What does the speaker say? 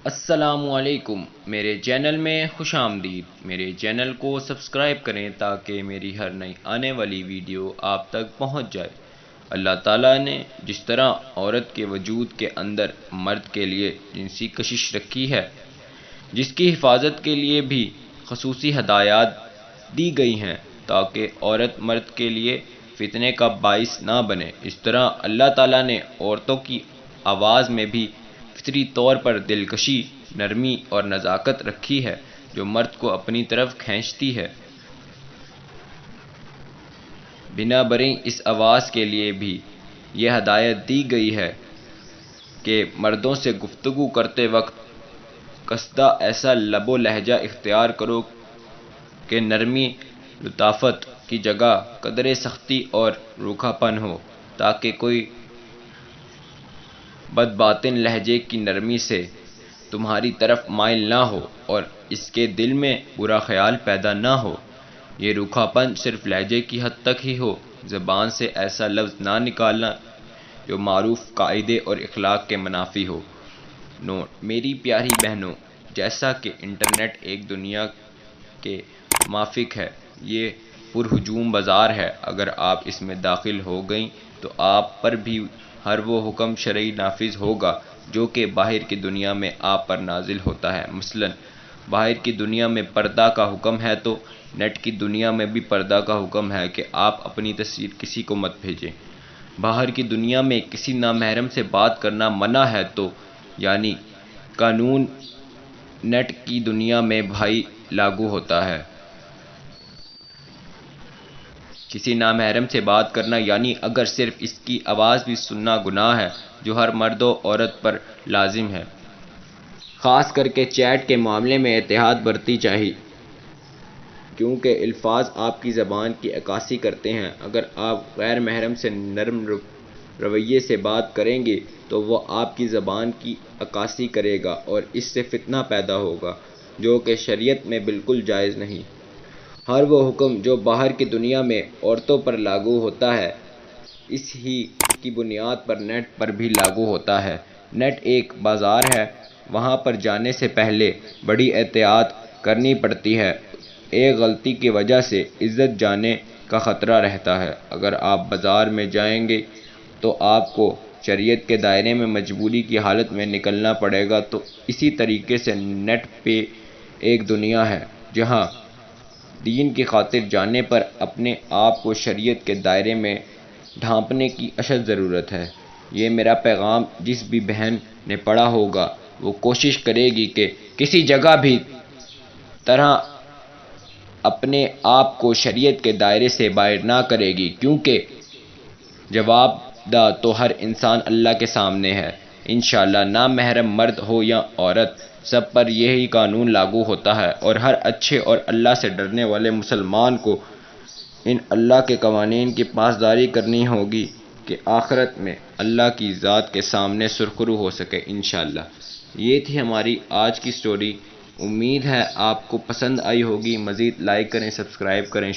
السلام علیکم، میرے چینل میں خوش آمدید۔ میرے چینل کو سبسکرائب کریں تاکہ میری ہر نئی آنے والی ویڈیو آپ تک پہنچ جائے۔ اللہ تعالیٰ نے جس طرح عورت کے وجود کے اندر مرد کے لیے جنسی کشش رکھی ہے، جس کی حفاظت کے لیے بھی خصوصی ہدایات دی گئی ہیں تاکہ عورت مرد کے لیے فتنے کا باعث نہ بنے، اس طرح اللہ تعالیٰ نے عورتوں کی آواز میں بھی فطری طور پر دلکشی، نرمی اور نزاکت رکھی ہے جو مرد کو اپنی طرف کھینچتی ہے۔ بنا بریں اس آواز کے لیے بھی یہ ہدایت دی گئی ہے کہ مردوں سے گفتگو کرتے وقت قصدہ ایسا لب و لہجہ اختیار کرو کہ نرمی لطافت کی جگہ قدرے سختی اور روکھا پن ہو، تاکہ کوئی بدباطن لہجے کی نرمی سے تمہاری طرف مائل نہ ہو اور اس کے دل میں برا خیال پیدا نہ ہو۔ یہ روکھا پن صرف لہجے کی حد تک ہی ہو، زبان سے ایسا لفظ نہ نکالنا جو معروف قاعدے اور اخلاق کے منافی ہو۔ نوٹ: میری پیاری بہنوں، جیسا کہ انٹرنیٹ ایک دنیا کے مافک ہے، یہ پرہجوم بازار ہے۔ اگر آپ اس میں داخل ہو گئیں تو آپ پر بھی ہر وہ حکم شرعی نافذ ہوگا جو کہ باہر کی دنیا میں آپ پر نازل ہوتا ہے۔ مثلاً باہر کی دنیا میں پردہ کا حکم ہے تو نیٹ کی دنیا میں بھی پردہ کا حکم ہے کہ آپ اپنی تصویر کسی کو مت بھیجیں۔ باہر کی دنیا میں کسی نامحرم سے بات کرنا منع ہے تو یعنی قانون نیٹ کی دنیا میں بھائی لاگو ہوتا ہے۔ کسی نامحرم سے بات کرنا یعنی اگر صرف اس کی آواز بھی سننا گناہ ہے، جو ہر مرد و عورت پر لازم ہے۔ خاص کر کے چیٹ کے معاملے میں احتیاط برتنی چاہیے، کیونکہ الفاظ آپ کی زبان کی عکاسی کرتے ہیں۔ اگر آپ غیر محرم سے نرم رویے سے بات کریں گے تو وہ آپ کی زبان کی عکاسی کرے گا اور اس سے فتنہ پیدا ہوگا، جو کہ شریعت میں بالکل جائز نہیں۔ ہر وہ حکم جو باہر کی دنیا میں عورتوں پر لاگو ہوتا ہے، اس ہی کی بنیاد پر نیٹ پر بھی لاگو ہوتا ہے۔ نیٹ ایک بازار ہے، وہاں پر جانے سے پہلے بڑی احتیاط کرنی پڑتی ہے۔ ایک غلطی کی وجہ سے عزت جانے کا خطرہ رہتا ہے۔ اگر آپ بازار میں جائیں گے تو آپ کو شریعت کے دائرے میں مجبوری کی حالت میں نکلنا پڑے گا، تو اسی طریقے سے نیٹ پہ ایک دنیا ہے جہاں دین کی خاطر جانے پر اپنے آپ کو شریعت کے دائرے میں ڈھانپنے کی اشد ضرورت ہے۔ یہ میرا پیغام جس بھی بہن نے پڑھا ہوگا وہ کوشش کرے گی کہ کسی جگہ بھی طرح اپنے آپ کو شریعت کے دائرے سے باہر نہ کرے گی، کیونکہ جواب دہ تو ہر انسان اللہ کے سامنے ہے۔ انشاءاللہ نامحرم مرد ہو یا عورت، سب پر یہی قانون لاگو ہوتا ہے اور ہر اچھے اور اللہ سے ڈرنے والے مسلمان کو ان اللہ کے قوانین کی پاسداری کرنی ہوگی کہ آخرت میں اللہ کی ذات کے سامنے سرخرو ہو سکے انشاءاللہ۔ یہ تھی ہماری آج کی سٹوری۔ امید ہے آپ کو پسند آئی ہوگی۔ مزید لائک کریں، سبسکرائب کریں۔